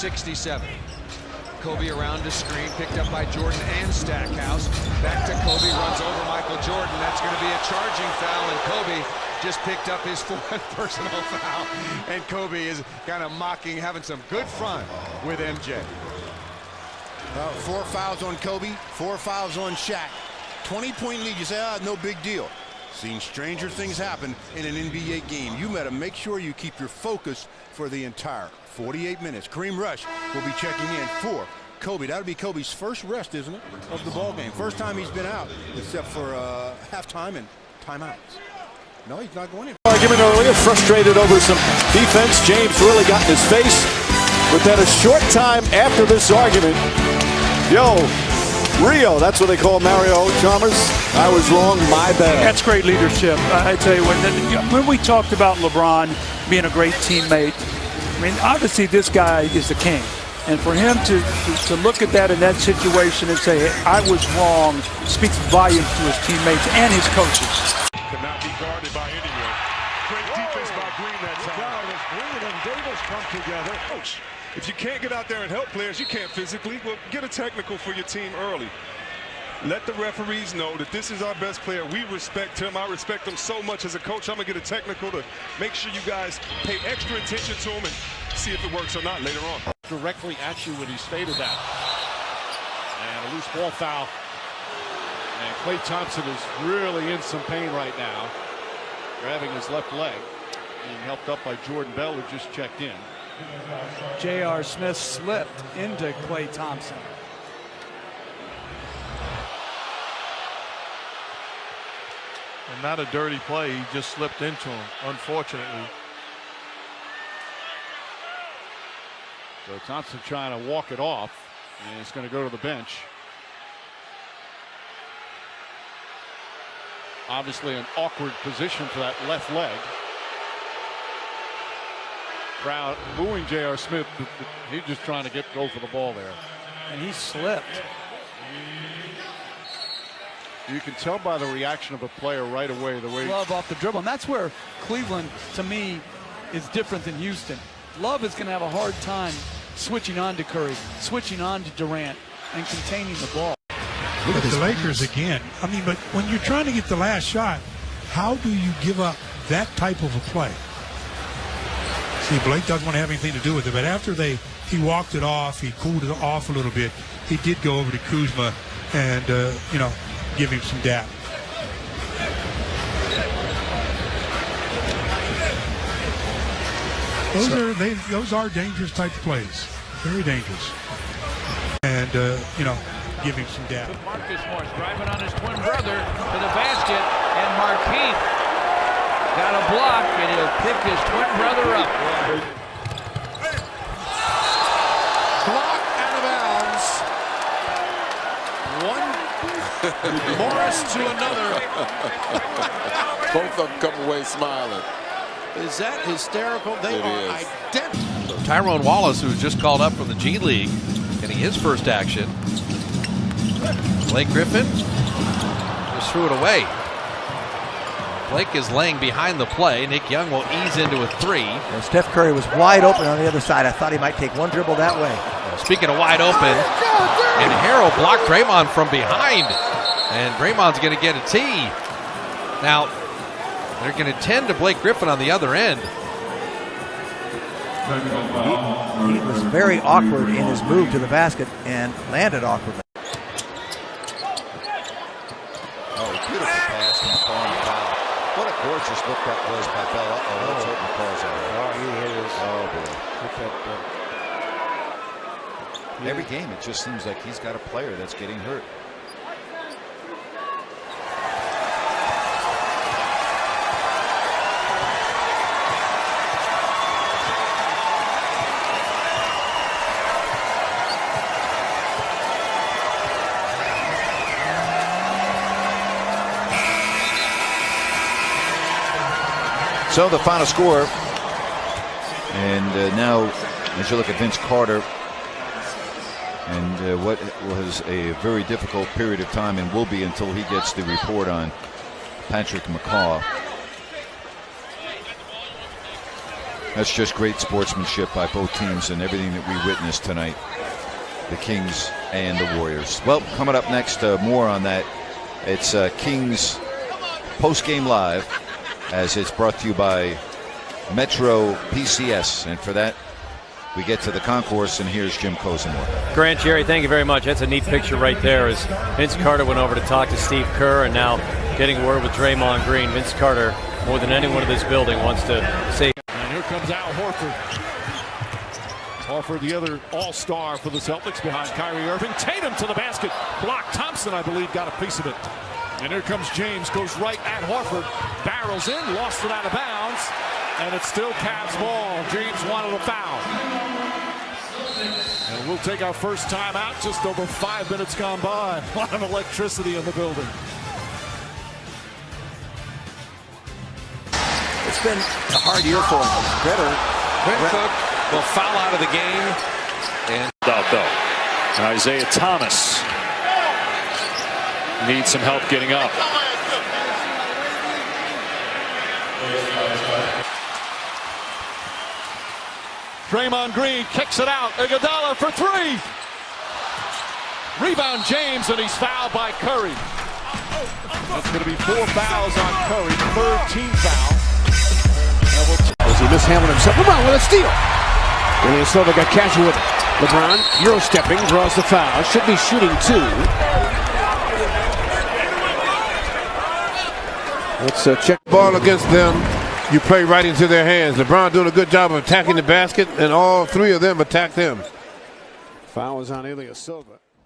67. Kobe around the screen, picked up by Jordan and Stackhouse. Back to Kobe, runs over Michael Jordan. That's going to be a charging foul, and Kobe just picked up his 4th personal foul. And Kobe is kind of mocking, having some good fun with MJ. 4 fouls on Kobe, 4 fouls on Shaq. 20-point lead, you say, no big deal. Seen stranger things happen in an NBA game. You better make sure you keep your focus for the entire 48 minutes. Kareem Rush will be checking in for Kobe. That'll be Kobe's first rest, isn't it, of the ball game? First time he's been out, except for halftime and timeouts. No, he's not going in. Argument earlier, frustrated over some defense. James really got in his face. But then a short time after this argument, Rio, that's what they call Mario Chalmers. I was wrong, my bad. That's great leadership. I tell you, when we talked about LeBron being a great teammate, I mean, obviously this guy is the king. And for him to look at that in that situation and say, hey, I was wrong, speaks volumes to his teammates and his coaches. Could not be guarded by anyone. Great defense by Green that time. As Green and Davis come together. Coach, if you can't get out there and help players, you can't physically. Well, get a technical for your team early. Let the referees know that this is our best player. We respect him. I respect him so much as a coach. I'm going to get a technical to make sure you guys pay extra attention to him and see if it works or not later on. Directly at you when he stated that. And a loose ball foul. And Klay Thompson is really in some pain right now. Grabbing his left leg. Being helped up by Jordan Bell, who just checked in. J.R. Smith slipped into Klay Thompson. And not a dirty play, he just slipped into him, unfortunately. So Thompson trying to walk it off, and it's going to go to the bench. Obviously an awkward position for that left leg. Crowd booing J.R. Smith, but he's just trying to go for the ball there. And he slipped. You can tell by the reaction of a player right away the way. Love off the dribble, and that's where Cleveland, to me, is different than Houston. Love is going to have a hard time switching on to Curry, switching on to Durant, and containing the ball. Look at the Lakers again. I mean, but when you're trying to get the last shot, how do you give up that type of a play? See, Blake doesn't want to have anything to do with it, but after he walked it off, he cooled it off a little bit, he did go over to Kuzma and, give him some dap. Those are dangerous type of plays. Very dangerous. And, give him some dap. Marcus Morris driving on his twin brother to the basket, and Markieff got a block, and he'll pick his twin brother up. Block out of bounds. One. Morris to another. Both of them come away smiling. Is that hysterical? They are identical. Tyrone Wallace, who's just called up from the G League, getting his first action. Blake Griffin just threw it away. Blake is laying behind the play. Nick Young will ease into a three. And Steph Curry was wide open on the other side. I thought he might take one dribble that way. Speaking of wide open, and Harrell blocked Draymond from behind. And Draymond's going to get a tee. Now, they're going to tend to Blake Griffin on the other end. He was very awkward in his move to the basket and landed awkwardly. Oh, beautiful pass from Tony Powell. What a gorgeous look that was by Bell. Let's hope he calls out. Oh, he hit his. Every game, it just seems like he's got a player that's getting hurt. So the final score, and now as you look at Vince Carter and what was a very difficult period of time and will be until he gets the report on Patrick McCaw. That's just great sportsmanship by both teams and everything that we witnessed tonight, the Kings and the Warriors. Well, coming up next, more on that. It's Kings post-game live, as it's brought to you by Metro PCS. And for that, we get to the concourse, and here's Jim Kozimor. Grant, Jerry, thank you very much. That's a neat picture right there as Vince Carter went over to talk to Steve Kerr and now getting word with Draymond Green. Vince Carter, more than anyone in this building, wants to say. And here comes Al Horford. Horford, the other all-star for the Celtics behind Kyrie Irving. Tatum to the basket. Block. Thompson, I believe, got a piece of it. And here comes James. Goes right at Horford. Barrels in. Lost it out of bounds. And it's still Cavs ball. James wanted a foul. And we'll take our first time out. Just over 5 minutes gone by. A lot of electricity in the building. It's been a hard year for him. Quinn Cook will foul out of the game. And out though. And Isaiah Thomas needs some help getting up. Draymond Green kicks it out. Iguodala for three. Rebound James, and he's fouled by Curry. That's going to be 4 fouls on Curry. Third team foul. As he mishandled himself. LeBron with a steal. Julius Silva got casual with LeBron. Euro stepping, draws the foul. Should be shooting 2. Let's check. Ball against them. You play right into their hands. LeBron doing a good job of attacking the basket, and all 3 of them attacked him. Foul is on Ilyasova.